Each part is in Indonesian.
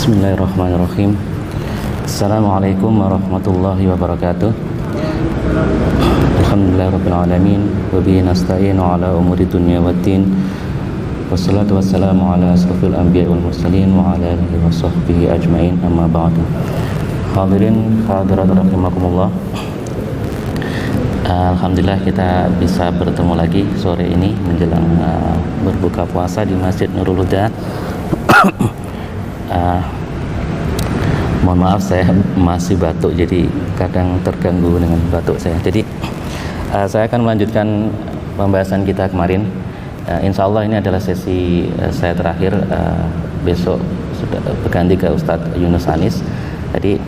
Bismillahirrahmanirrahim. Assalamualaikum warahmatullahi wabarakatuh. Alhamdulillahirabbil alamin wa bihi nasta'inu ala umuri dunya waddin. Wassalatu wassalamu ala asrofil anbiya'i wal mursalin wa ala alihi wa sahbihi ajmain, amma ba'du. Hadirin hadirat rahimakumullah. Alhamdulillah kita bisa bertemu lagi sore ini menjelang berbuka puasa di Masjid Nurul Huda. Mohon maaf, saya masih batuk, jadi kadang terganggu dengan batuk saya. Jadi saya akan melanjutkan pembahasan kita kemarin. Insya Allah ini adalah sesi saya terakhir. Besok sudah berganti ke Ustadz Yunus Anis. Jadi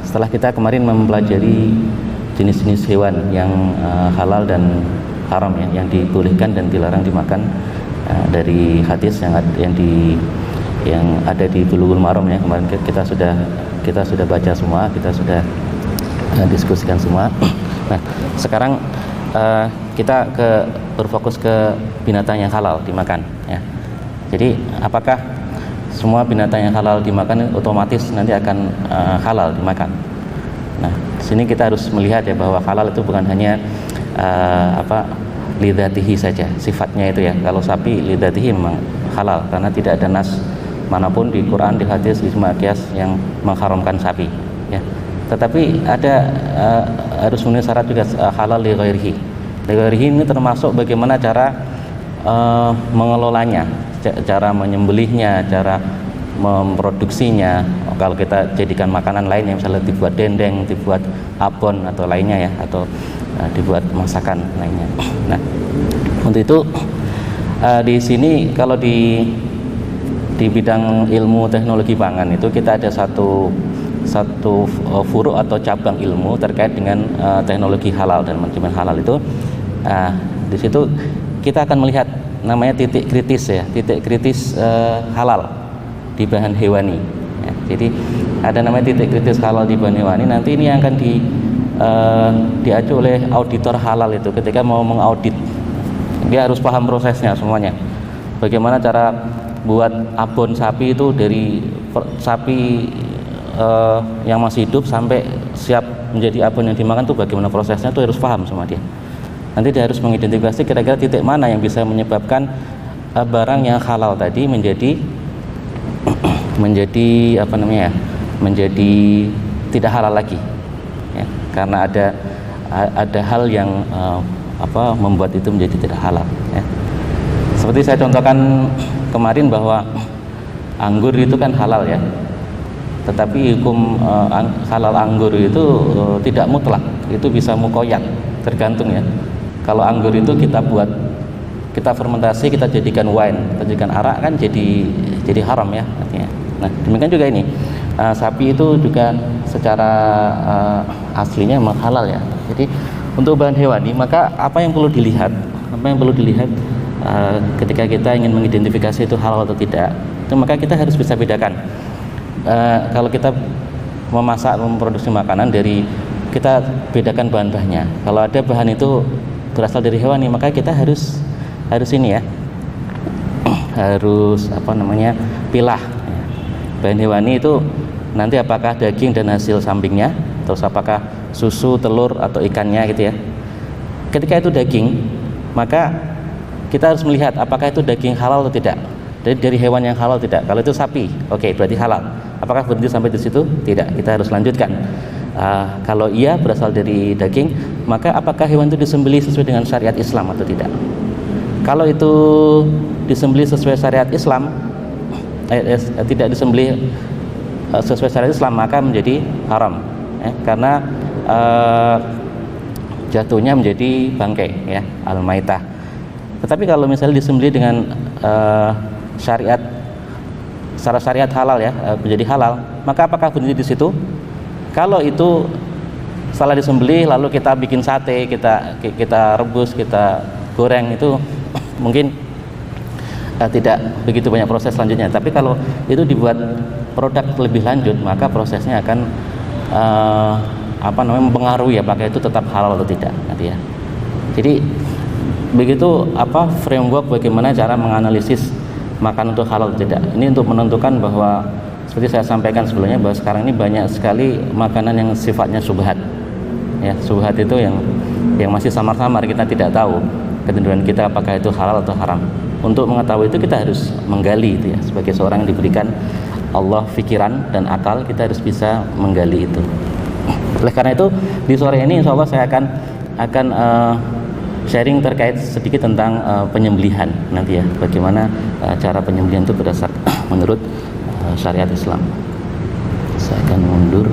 setelah kita kemarin mempelajari jenis-jenis hewan yang halal dan haram ya, yang dibolehkan dan dilarang dimakan dari hadis yang ada di Bulughul Maram ya. Kemarin kita sudah baca semua, kita sudah diskusikan semua. Nah, sekarang kita berfokus ke binatang yang halal dimakan ya. Jadi apakah semua binatang yang halal dimakan otomatis nanti akan halal dimakan? Nah, di sini kita harus melihat ya bahwa halal itu bukan hanya lidzatihi saja, sifatnya itu ya. Kalau sapi lidzatihi memang halal karena tidak ada nas manapun di Quran, di hadis, di ijma' qiyas yang mengharamkan sapi ya. Tetapi ada harus memenuhi syarat juga halal li ghairihi. Li ghairihi ini termasuk bagaimana cara mengelolanya, cara menyembelihnya, cara memproduksinya. Kalau kita jadikan makanan lain yang misalnya dibuat dendeng, dibuat abon atau lainnya ya, atau dibuat masakan lainnya. Nah, untuk itu di sini kalau di bidang ilmu teknologi pangan itu kita ada satu furu atau cabang ilmu terkait dengan teknologi halal dan manajemen halal itu. Di situ kita akan melihat namanya titik kritis ya, titik kritis halal di bahan hewani ya. Jadi ada namanya titik kritis halal di bahan hewani. Nanti ini yang akan diacu oleh auditor halal itu ketika mau mengaudit. Dia harus paham prosesnya semuanya. Bagaimana cara buat abon sapi itu dari sapi yang masih hidup sampai siap menjadi abon yang dimakan tuh bagaimana prosesnya, tuh harus paham sama dia. Nanti dia harus mengidentifikasi kira-kira titik mana yang bisa menyebabkan barang yang halal tadi menjadi menjadi tidak halal lagi ya, karena ada hal yang membuat itu menjadi tidak halal ya. Seperti saya contohkan kemarin bahwa anggur itu kan halal ya, tetapi hukum halal anggur itu tidak mutlak, itu bisa muqayyad, tergantung ya. Kalau anggur itu kita fermentasi, kita jadikan wine, kita jadikan arak kan jadi haram ya artinya. Nah, demikian juga ini sapi itu juga secara aslinya memang halal ya. Jadi untuk bahan hewani, maka apa yang perlu dilihat ketika kita ingin mengidentifikasi itu halal atau tidak, itu maka kita harus bisa bedakan. Kalau kita memproduksi makanan kita bedakan bahan-bahannya. Kalau ada bahan itu berasal dari hewani, maka kita harus ini ya, harus pilah. Bahan hewani itu nanti apakah daging dan hasil sampingnya, terus apakah susu, telur atau ikannya gitu ya. Ketika itu daging, maka kita harus melihat apakah itu daging halal atau tidak, dari hewan yang halal tidak. Kalau itu sapi, oke, berarti halal. Apakah berhenti sampai di situ? Tidak, kita harus lanjutkan. Kalau iya berasal dari daging, maka apakah hewan itu disembelih sesuai dengan syariat Islam atau tidak? Kalau itu disembelih sesuai syariat Islam, tidak disembelih sesuai syariat Islam, maka menjadi haram ya, karena jatuhnya menjadi bangkai ya, al-maitah. Tetapi kalau misalnya disembelih dengan secara syariat halal ya, menjadi halal, maka apakah berhenti di situ? Kalau itu setelah disembelih lalu kita bikin sate, kita rebus, kita goreng, itu mungkin tidak begitu banyak proses selanjutnya. Tapi kalau itu dibuat produk lebih lanjut, maka prosesnya akan mempengaruhi apakah itu tetap halal atau tidak nanti ya. Jadi begitu framework bagaimana cara menganalisis makan untuk halal atau tidak. Ini untuk menentukan bahwa seperti saya sampaikan sebelumnya bahwa sekarang ini banyak sekali makanan yang sifatnya subhat. Ya, subhat itu yang masih samar-samar, kita tidak tahu ketentuan kita apakah itu halal atau haram. Untuk mengetahui itu kita harus menggali itu ya. Sebagai seorang yang diberikan Allah pikiran dan akal, kita harus bisa menggali itu. Oleh karena itu di sore ini insya Allah saya akan sharing terkait sedikit tentang penyembelihan nanti ya, bagaimana cara penyembelihan itu berdasar menurut syariat Islam. Saya akan mundur.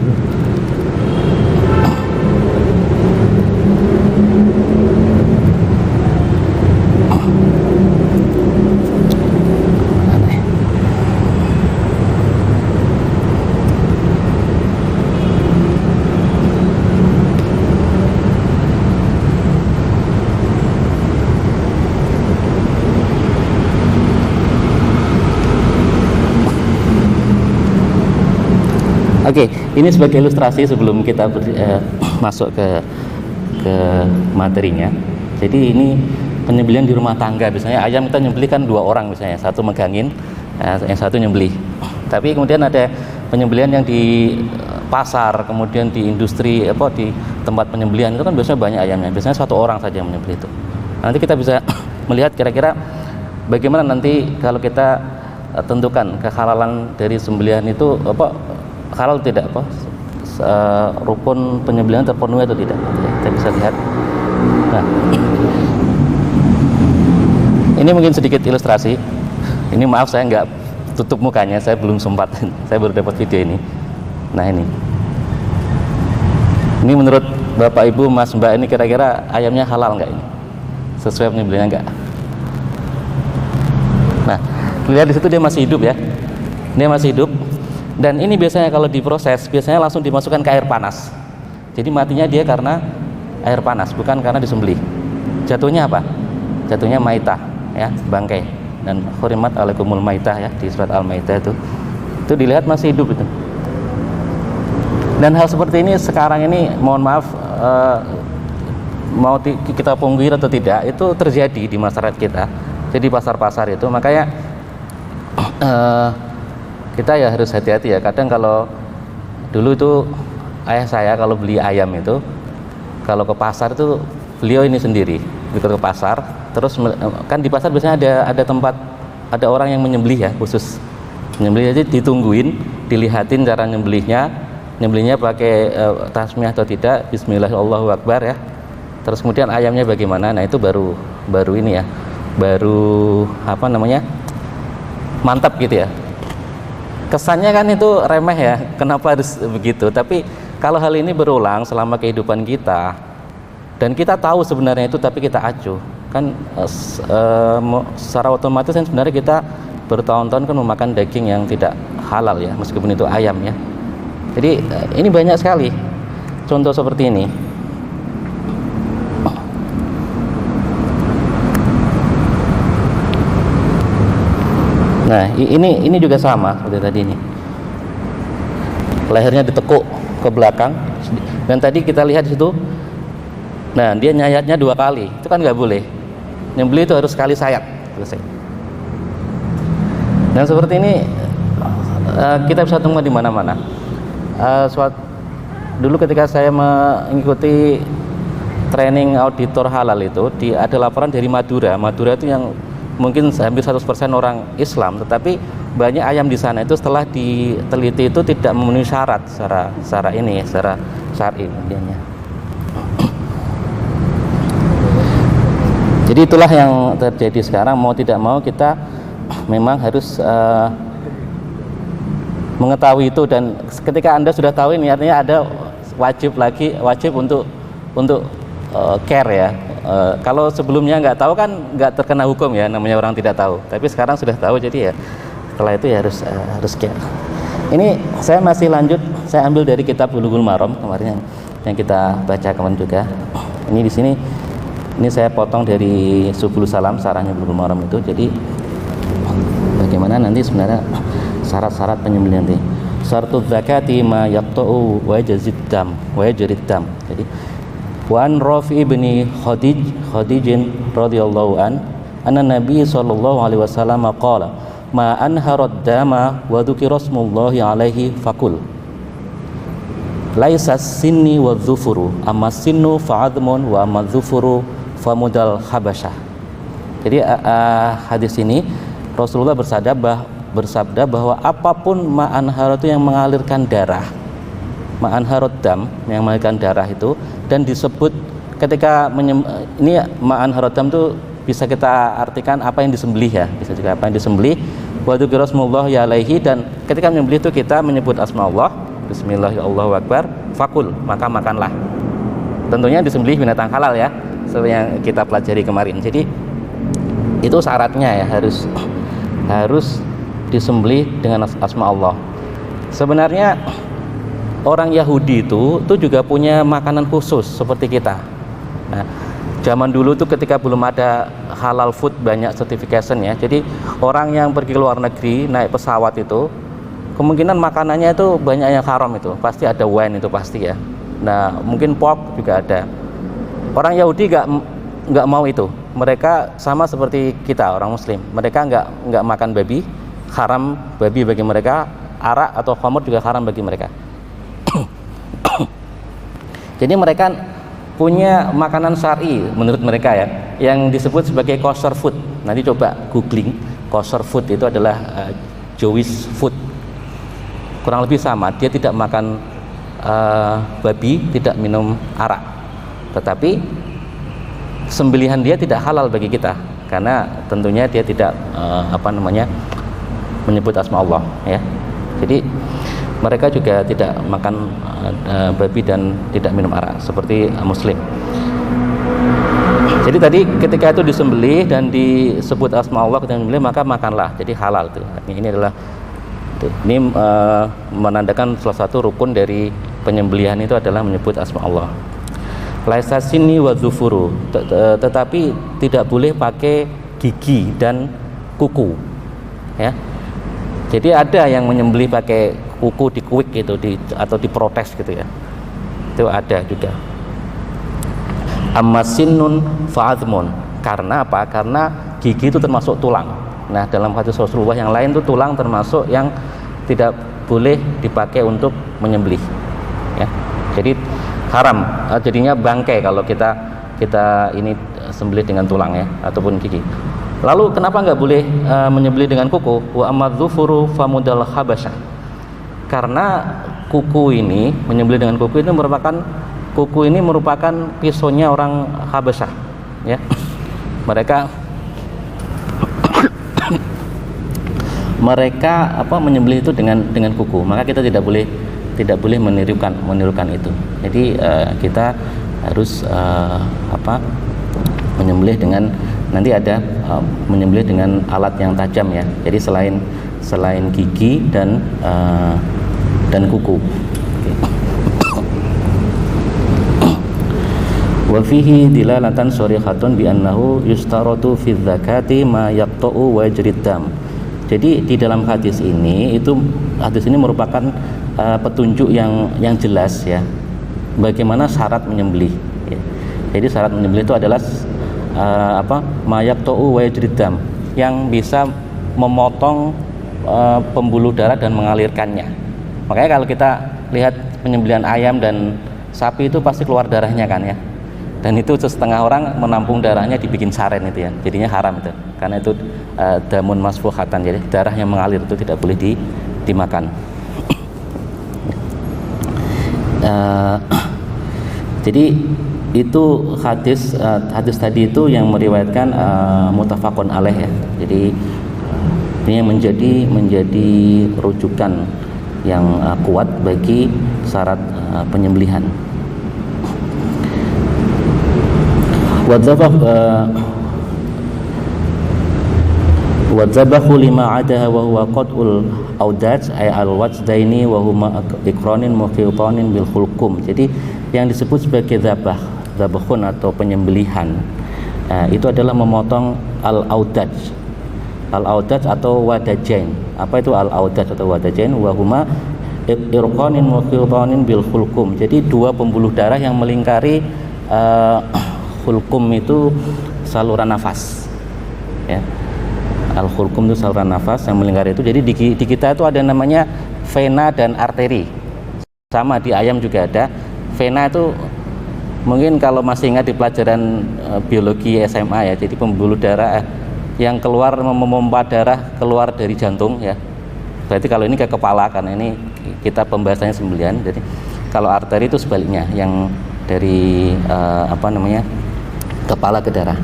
Oke, ini sebagai ilustrasi sebelum kita masuk ke materinya. Jadi ini penyembelihan di rumah tangga. Biasanya ayam kita nyembelih kan 2 orang misalnya, satu megangin, yang satu nyembelih. Tapi kemudian ada penyembelihan yang di pasar, kemudian di industri di tempat penyembelihan itu kan biasanya banyak ayamnya. Biasanya 1 orang saja yang menyembelih itu. Nanti kita bisa melihat kira-kira bagaimana nanti kalau kita tentukan kehalalan dari sembelihan itu halal tidak, rukun penyembelihan terpenuhi atau tidak. Kita bisa lihat. Nah, ini mungkin sedikit ilustrasi. Ini maaf saya nggak tutup mukanya, saya belum sempat. Saya baru dapat video ini. Nah ini menurut Bapak Ibu Mas Mbak, ini kira-kira ayamnya halal nggak ini? Sesuai penyembelihan nggak? Nah, lihat di situ dia masih hidup ya. Dia masih hidup. Dan ini biasanya kalau diproses, biasanya langsung dimasukkan ke air panas. Jadi matinya dia karena air panas, bukan karena disembelih. Jatuhnya apa? Jatuhnya maitah, ya, bangkai. Dan hurimat alaikumul maitah ya, di surat Al-Maidah itu dilihat masih hidup itu. Dan hal seperti ini sekarang ini, mohon maaf, mau kita pungkiri atau tidak, itu terjadi di masyarakat kita. Jadi pasar-pasar itu, makanya kita ya harus hati-hati ya. Kadang kalau dulu itu ayah saya kalau beli ayam itu, kalau ke pasar itu beliau ini sendiri ikut ke pasar, terus kan di pasar biasanya ada tempat, ada orang yang menyembelih ya, khusus menyembelih, aja ditungguin, dilihatin cara nyembelihnya pakai tasmiyah atau tidak, bismillah Allahu akbar ya. Terus kemudian ayamnya bagaimana, nah itu baru ini ya, baru mantap gitu ya. Kesannya kan itu remeh ya, kenapa harus begitu? Tapi kalau hal ini berulang selama kehidupan kita, dan kita tahu sebenarnya itu, tapi kita acuh, kan secara otomatis kan sebenarnya kita bertahun-tahun kan memakan daging yang tidak halal ya, meskipun itu ayam ya. Jadi ini banyak sekali contoh seperti ini. Nah, ini juga sama seperti tadi ini. Lehernya ditekuk ke belakang. Dan tadi kita lihat di situ. Nah, dia nyayatnya 2 kali. Itu kan nggak boleh. Nyembelih itu harus sekali sayat. Selesai. Dan seperti ini kita bisa temukan di mana-mana. Dulu ketika saya mengikuti training auditor halal itu, ada laporan dari Madura. Madura itu yang mungkin hampir 100% orang Islam, tetapi banyak ayam di sana itu setelah diteliti itu tidak memenuhi syarat secara syar'i intinya. Jadi itulah yang terjadi sekarang, mau tidak mau kita memang harus mengetahui itu, dan ketika Anda sudah tahu ini artinya ada wajib untuk care ya. Kalau sebelumnya nggak tahu kan nggak terkena hukum ya, namanya orang tidak tahu. Tapi sekarang sudah tahu, jadi ya setelah itu ya harus care. Ini saya masih lanjut, saya ambil dari kitab Bulughul Maram kemarin yang kita baca kemarin juga. Ini di sini ini saya potong dari Subul Salam, sarahnya Bulughul Maram itu. Jadi bagaimana nanti sebenarnya syarat-syarat penyembelihan ini. Syartu zakati ma yaqta'u wa yajzid dam wa yajrid dam. Jadi Wan Rafi ibn Khadijin radhiyallahu an anna Nabi sallallahu alaihi wasallam qala ma anharad dama wa dzukira smullahi alaihi fakul laisa sinni wa dzufuru amma sinnu fa'admun wa amma dzufuru famudal habasyah. Jadi hadis ini Rasulullah bersabda bahwa apapun ma anharad itu yang mengalirkan darah, ma anharad dam yang mengalirkan darah itu, dan disebut ketika ini ma anharad dam itu bisa kita artikan apa yang disembelih ya, bisa juga apa yang disembelih. Wa dzukira smullahi alaihi, dan ketika menyembelih itu kita menyebut asma Allah, bismillahirrahmanirrahim, Allahu akbar, fakul, maka makanlah. Tentunya disembelih binatang halal ya, seperti yang kita pelajari kemarin. Jadi itu syaratnya ya, harus disembelih dengan asma Allah. Sebenarnya orang Yahudi itu juga punya makanan khusus seperti kita. Nah, zaman dulu tuh ketika belum ada halal food banyak certification ya, jadi orang yang pergi ke luar negeri naik pesawat itu kemungkinan makanannya itu banyak yang haram, itu pasti ada wine, itu pasti ya. Nah mungkin pork juga ada. Orang Yahudi nggak mau itu, mereka sama seperti kita orang Muslim, mereka nggak makan babi, haram babi bagi mereka, arak atau khamr juga haram bagi mereka. Jadi mereka punya makanan syar'i menurut mereka ya, yang disebut sebagai kosher food. Nanti coba googling, kosher food itu adalah Jewish food. Kurang lebih sama, dia tidak makan babi, tidak minum arak, tetapi sembelihan dia tidak halal bagi kita, karena tentunya dia tidak menyebut asma Allah ya. Jadi mereka juga tidak makan babi dan tidak minum arak seperti Muslim. Jadi tadi ketika itu disembelih dan disebut asma Allah ketika disembelih, maka makanlah, jadi halal itu. Ini menandakan salah satu rukun dari penyembelihan itu adalah menyebut asma Allah. Laisa sinni wa dzufuru, tetapi tidak boleh pakai gigi dan kuku ya. Jadi ada yang menyembelih pakai kuku, dikuik gitu, atau diprotes gitu ya, itu ada juga. Amma sinnun fa'admun, karena apa? Karena gigi itu termasuk tulang. Nah dalam hadis Rasulullah yang lain itu tulang termasuk yang tidak boleh dipakai untuk menyembelih ya. Jadi haram, jadinya bangkai kalau kita ini sembelih dengan tulang ya, ataupun gigi. Lalu kenapa nggak boleh menyembelih dengan kuku? Wa amadzufuru famudal habasyah. Karena kuku ini, menyembelih dengan kuku ini merupakan pisaunya orang Habasyah ya. Mereka menyembelih itu dengan kuku. Maka kita tidak boleh menirukan itu. Jadi kita harus menyembelih dengan, nanti ada menyembelih dengan alat yang tajam ya. Jadi selain gigi dan kuku. Wa fihi dilalatan sharihatun bi annahu yustaratu fi dzakati ma yaqta'u wa yajrid dam. Jadi di dalam hadis ini merupakan petunjuk yang jelas ya, bagaimana syarat menyembelih ya. Jadi syarat menyembelih itu adalah ma yaqta'u wa yajrid dam, yang bisa memotong pembuluh darah dan mengalirkannya. Makanya kalau kita lihat penyembelihan ayam dan sapi itu pasti keluar darahnya kan ya, dan itu setengah orang menampung darahnya dibikin saren itu ya, jadinya haram itu, karena itu damun masfuhatan, jadi darah yang mengalir itu tidak boleh dimakan. Jadi itu hadis tadi itu yang meriwayatkan muttafaqun alaih ya. Jadi ini yang menjadi rujukan yang kuat bagi syarat penyembelihan. Wadzabahu lima adaha wa huwa qat'ul audaj ay al-wajdaini wa huma iqranin muqitanin bil khulqum. Jadi yang disebut sebagai zabahun atau penyembelihan itu adalah memotong al-audaj atau wadajain. Apa itu al-audaj atau wadajain? Wa huma iqranin muqitanin bil khulqum. Jadi dua pembuluh darah yang melingkari khulqum itu saluran nafas ya. Al-khulqum itu saluran nafas yang melingkar itu. Jadi di kita itu ada namanya vena dan arteri. Sama di ayam juga ada. Vena itu mungkin kalau masih ingat di pelajaran biologi SMA ya, jadi pembuluh darah yang keluar memompa darah keluar dari jantung ya. Berarti kalau ini ke kepala, karena ini kita pembahasannya sembelihan. Jadi kalau arteri itu sebaliknya, yang dari kepala ke darah.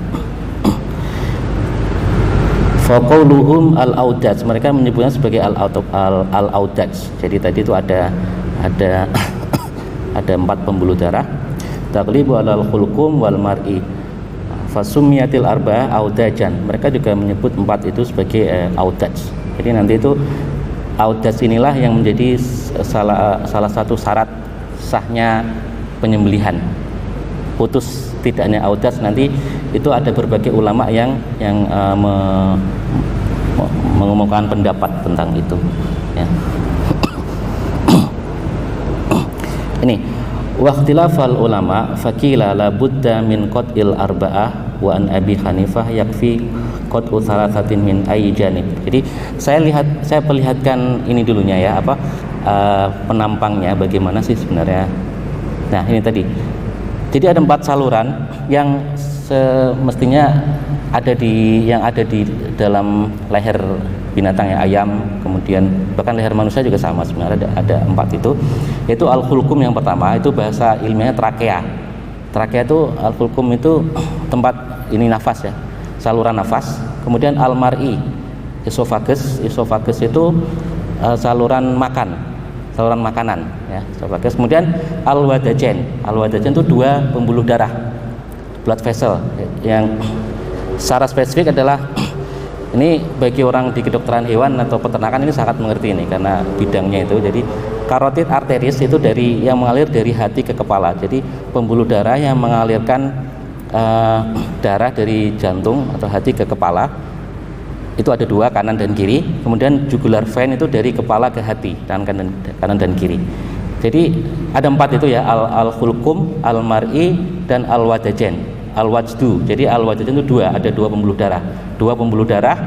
Faqauluhum al-audaj, mereka menyebutnya sebagai al-audaj. Jadi tadi itu ada 4 pembuluh darah. Taqlibu alal khulqum wal mar'i fasumiyatil arba'ah audajan. Mereka juga menyebut 4 itu sebagai audaj. Jadi nanti itu audaj inilah yang menjadi salah satu syarat sahnya penyembelihan. Putus tidaknya audaj nanti itu ada berbagai ulama yang mengumumkan pendapat tentang itu ya. Ini waqtilafal ulama faqila la budda min qat'il arba'ah wa an Abi Hanifah yakfi qat'u thalathatin min ayyi janib. Jadi saya perlihatkan ini dulunya ya, penampangnya bagaimana sih sebenarnya. Nah, ini tadi. Jadi ada 4 saluran yang semestinya ada di dalam leher binatang ya, ayam, kemudian bahkan leher manusia juga sama sebenarnya, ada 4 itu. Yaitu al-khulqum yang pertama, itu bahasa ilmiahnya trakea. Trakea itu al-khulqum itu tempat ini nafas ya, saluran nafas. Kemudian al-mar'i, esophagus itu saluran makanan ya, esophagus. Kemudian al-wadajen itu 2 pembuluh darah, blood vessel, yang secara spesifik adalah ini bagi orang di kedokteran hewan atau peternakan ini sangat mengerti ini karena bidangnya itu. Jadi carotid arteries itu yang mengalir dari hati ke kepala. Jadi pembuluh darah yang mengalirkan darah dari jantung atau hati ke kepala itu ada 2, kanan dan kiri. Kemudian jugular vein itu dari kepala ke hati, kanan dan kiri. Jadi ada 4 itu ya, al-khulqum, al-mar'i, dan al-wadajen, al-wajdu. Jadi al-wadajen itu 2, ada 2 pembuluh darah,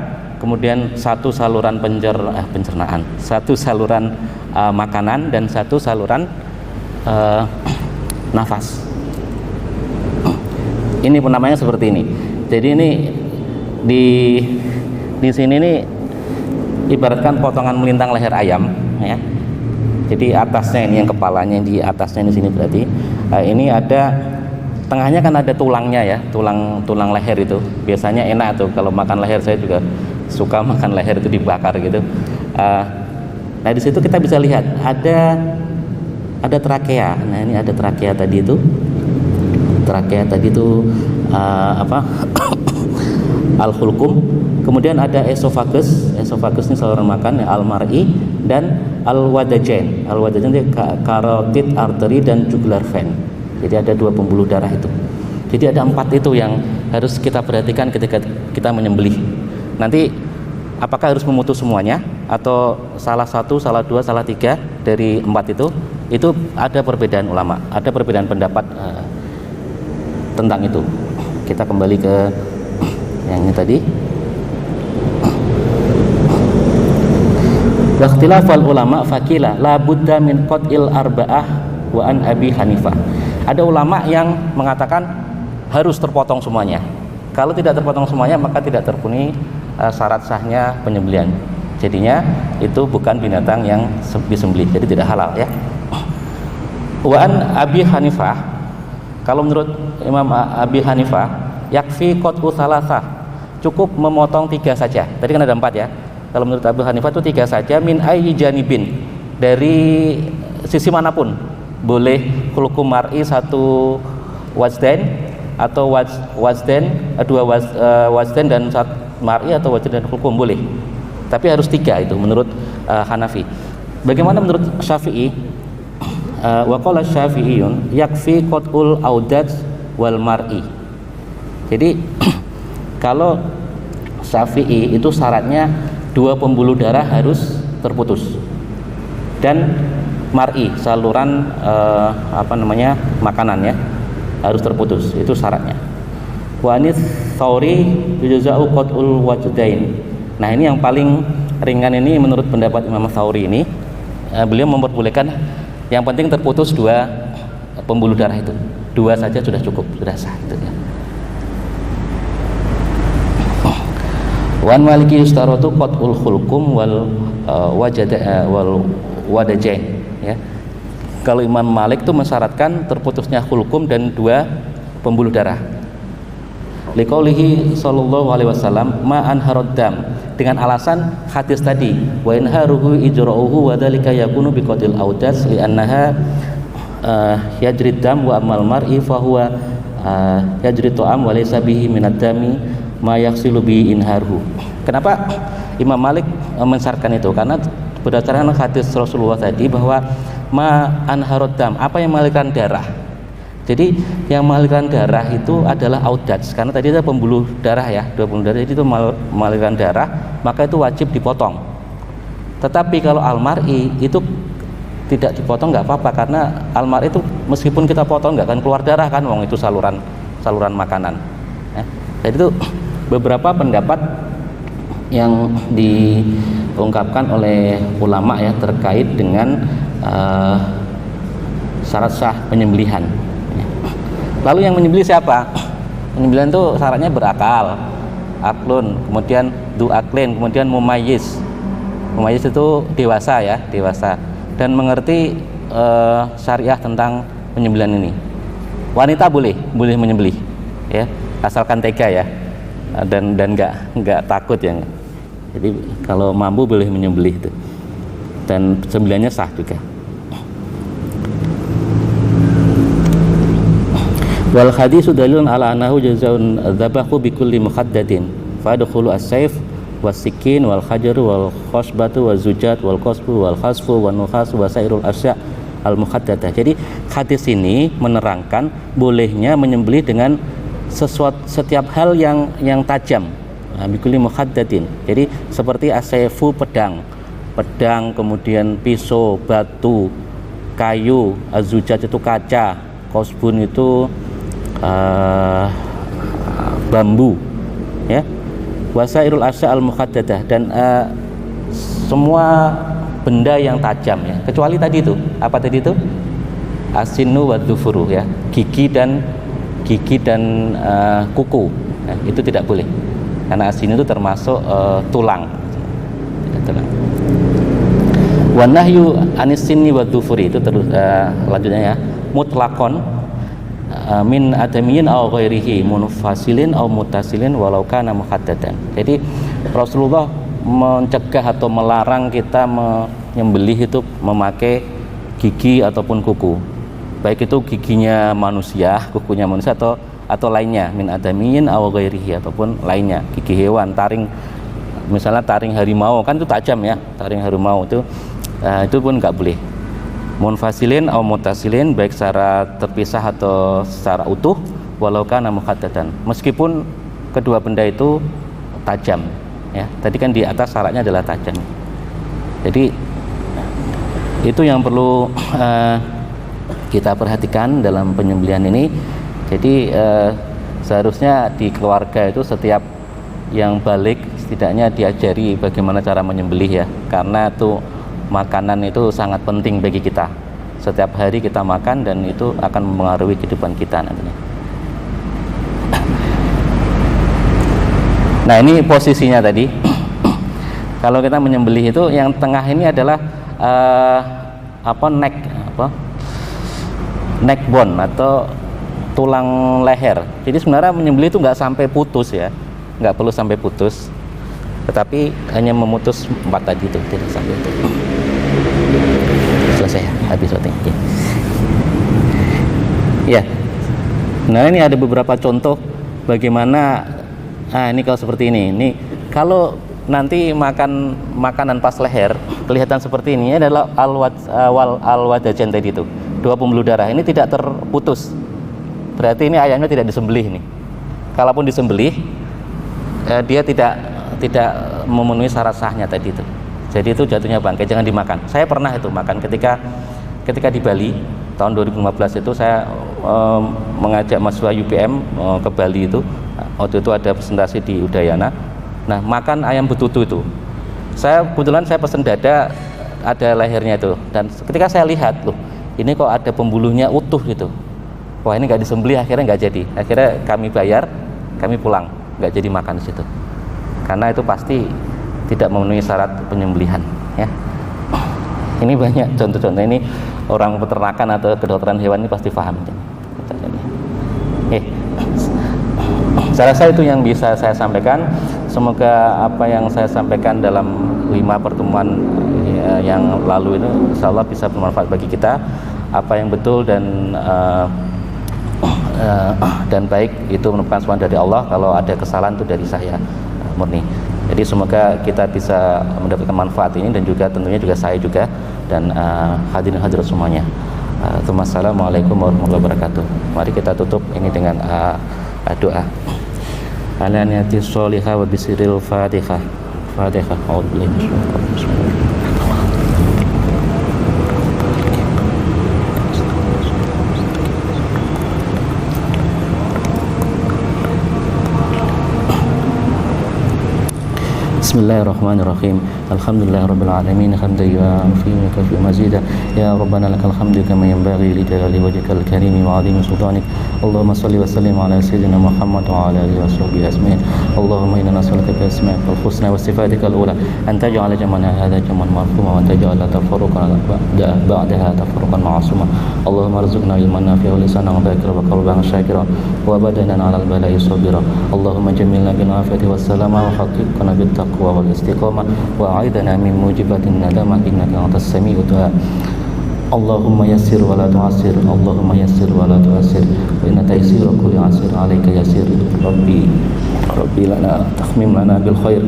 kemudian 1 saluran pencernaan, 1 saluran makanan, dan 1 saluran nafas. Ini namanya seperti ini. Jadi ini di sini nih ibaratkan potongan melintang leher ayam ya. Jadi atasnya ini yang kepalanya di atasnya di sini berarti ini ada tengahnya kan ada tulangnya ya, tulang leher itu. Biasanya enak tuh kalau makan leher, saya juga suka makan leher itu dibakar gitu. Nah di situ kita bisa lihat ada trakea. Nah ini ada trakea tadi itu. Trakea tadi itu al-khulqum. Kemudian ada esophagus ini saluran makan, al-mar'i, dan al-wadajen itu carotid artery dan jugular vein. Jadi ada 2 pembuluh darah itu. Jadi ada 4 itu yang harus kita perhatikan ketika kita menyembelih. Nanti apakah harus memutus semuanya atau salah 1, salah 2, salah 3 dari 4 itu ada perbedaan ulama, ada perbedaan pendapat tentang itu. Kita kembali ke yang ini tadi. Waqtilafal ulama faqila la budda min qat'il arba'ah wa an Abi Hanifah. Ada ulama yang mengatakan harus terpotong semuanya. Kalau tidak terpotong semuanya maka tidak terpenuhi syarat sahnya penyembelihan. Jadinya itu bukan binatang yang disembelih, jadi tidak halal ya. Wa an Abi Hanifah, kalau menurut Imam Abi Hanifah, yakfi qat'u thalathah, cukup memotong 3 saja. Tadi kan ada 4 ya. Kalau menurut Abu Hanifah itu 3 saja, min ayyi janibin, dari sisi manapun. Boleh khulqum mar'i 1 wajdain, atau wajdain 2 wajdain dan 1 mar'i, atau wajdain dan khulqum boleh. Tapi harus 3 itu menurut Hanafi. Bagaimana menurut Syafi'i? Wa qala Syafi'iyun yakfi qat'ul audad wal mar'i. Jadi kalau Syafi'i itu syaratnya 2 pembuluh darah harus terputus, dan mar'i, saluran makanan ya, harus terputus, itu syaratnya. Wa anis Tsauri yujza'u qat'ul wajdain, Nah, ini yang paling ringan ini menurut pendapat Imam Tsauri ini, beliau memperbolehkan yang penting terputus 2 pembuluh darah itu. 2 saja sudah cukup, sudah sah itu ya. Wan maliki yustaratu qat'ul khulqum wal wadajain ya. Kalau Imam Malik itu mensyaratkan terputusnya khulqum dan 2 pembuluh darah. Liqaulihi sallallahu alaihi wasallam ma anharad dam, dengan alasan hadis tadi wa inharuhu ijra'uhu wa dzalika yakunu biqatil audas li annaha yajri dam wa amal mar'i fa huwa yajri ta'am wa laysa bihi minad dami ma yaksilu bi inharhu. Kenapa Imam Malik mensyaratkan itu? Karena berdasarkan hadis Rasulullah tadi bahwa ma anharad dam, apa yang mengalirkan darah. Jadi yang mengalirkan darah itu adalah audaj, karena tadi ada pembuluh darah ya, 2 pembuluh darah, jadi itu mengalirkan darah, maka itu wajib dipotong. Tetapi kalau al-mar'i itu tidak dipotong nggak apa-apa, karena al-mar'i itu meskipun kita potong nggak akan keluar darah kan, wong itu saluran makanan ya. Jadi itu beberapa pendapat yang diungkapkan oleh ulama ya terkait dengan syarat sah penyembelihan. Lalu yang menyembelih siapa? Penyembelihan itu syaratnya berakal, aklun, kemudian du'aklin, kemudian mumayyiz. Mumayyiz itu dewasa ya, dewasa, dan mengerti syariah tentang penyembelihan ini. Wanita boleh menyembelih ya, asalkan tega ya, dan nggak takut ya. Jadi kalau mampu boleh menyembelih itu, dan sembelihannya sah juga. Wal hadisu dalilun ala annahu jazaun dzabahu bi kulli muhaddadin fa yadkhulu as-sayf was-sikin wal hajaru wal khasbatu waz-zujat wal qasbu wal khasfu wan nuhas wa sairul asya' al-muhaddadah. Jadi hadis ini menerangkan bolehnya menyembelih dengan setiap hal yang tajam, bi kulli muhaddadin. Jadi seperti as-sayfu pedang, kemudian pisau, batu, kayu, az-zujat itu kaca, qasbun itu bambu ya, wasairul asya al muhaddadah, dan semua benda yang tajam ya, kecuali tadi itu apa tadi itu asinu wa dzufuru ya, gigi dan kuku ya, itu tidak boleh karena asinu itu termasuk tulang. Wa nahyu anis sinni wa dzufuri itu terus lanjutnya ya, mutlaqon min adamiyin aw ghairihi munfasilin aw mutasilin walau kana muhaddadan. Jadi Rasulullah mencegah atau melarang kita menyembelih itu memakai gigi ataupun kuku, baik itu giginya manusia, kukunya manusia atau lainnya, min adamiyin aw ghairihi ataupun lainnya, gigi hewan, taring misalnya taring harimau kan itu tajam ya, taring harimau itu pun nggak boleh. Munfasilin atau mutasilin, baik secara terpisah atau secara utuh, walau kana muhaddadan, meskipun kedua benda itu tajam ya. Tadi kan di atas syaratnya adalah tajam. Jadi itu yang perlu kita perhatikan dalam penyembelihan ini. Jadi seharusnya di keluarga itu setiap yang balik setidaknya diajari bagaimana cara menyembelih ya, karena itu makanan itu sangat penting bagi kita. Setiap hari kita makan dan itu akan mempengaruhi kehidupan kita nantinya. Nah, ini posisinya tadi. Kalau kita menyembelih itu yang tengah ini adalah neck bone atau tulang leher. Jadi sebenarnya menyembelih itu nggak sampai putus ya, nggak perlu sampai putus, tetapi hanya memutus 4 tadi itu, tidak sampai itu. Selesai habis syuting ya. Nah, ini ada beberapa contoh bagaimana ini kalau seperti ini kalau nanti makan makanan pas leher kelihatan seperti ini adalah al-wadajan tadi itu, 2 pembuluh darah ini tidak terputus, berarti ini ayamnya tidak disembelih nih. Kalaupun disembelih dia tidak memenuhi syarat sahnya tadi itu. Jadi itu jatuhnya bangkai, jangan dimakan. Saya pernah itu makan ketika di Bali tahun 2015 itu saya mengajak mahasiswa UPM ke Bali itu. Waktu itu ada presentasi di Udayana. Nah, makan ayam betutu itu, kebetulan saya pesen dada, ada lehernya itu, dan ketika saya lihat, loh ini kok ada pembuluhnya utuh gitu, wah ini nggak disembelih, akhirnya nggak jadi. Akhirnya kami bayar, kami pulang, nggak jadi makan di situ, karena itu pasti tidak memenuhi syarat penyembelihan ya. Ini banyak contoh-contoh, ini orang peternakan atau kedokteran hewan ini pasti paham ini. Saya rasa itu yang bisa saya sampaikan. Semoga apa yang saya sampaikan dalam 5 pertemuan yang lalu ini insya Allah bisa bermanfaat bagi kita. Apa yang betul dan baik itu merupakan suatu dari Allah. Kalau ada kesalahan itu dari saya murni. Jadi semoga kita bisa mendapatkan manfaat ini, dan juga tentunya juga saya juga dan hadirin hadirat semuanya. Assalamualaikum warahmatullahi wabarakatuh. Mari kita tutup ini dengan doa. Ala niyati sholihah wa bisiril Fatihah. Fatihah. Bismillahirrahmanirrahim. Alhamdulillahirabbil alamin, hamdan yu'afi wa yukafi mazida. Ya rabbana lakal hamdu kama yanbaghi li jalali wajhikal karim wa 'azimi sultanik. Allahumma shalli wa sallim ala sayyidina Muhammad wa ala alihi wa sahbihi ajma'in. Allahumma inna nas'aluka bi asma'ikal husna wa sifatikal ula an taj'ala jam'ana hadha jam'an marhuma wa taj'ala tafarruqana ba'daha tafarruqan ma'suma. Allahumma arzuqna ilman nafi'a wa lisanan dhakiran wa qalban shakiran wa badanan 'alal bala'i sabira. Allahumma jammilna bil afiyati was salama wa haqiqna bit taqwa wal istiqamah wa a'idna min mujibatin nadamah innaka antas sami'ud du'a. Allahumma yassir wa la tu'assir, Allahumma yassir wa la tu'assir, wa inna taysira kulli 'asir 'alaika yassir. Rabbi lana takhmim lana bil khair.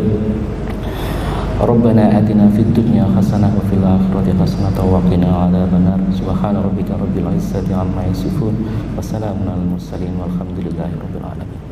Rabbana atina fid dunya hasanah wa fil akhirati hasanah wa qina 'adzabannar. Subhana rabbika rabbil izzati 'amma yasifun wa salamun alal mursalin walhamdulillahi rabbil alamin.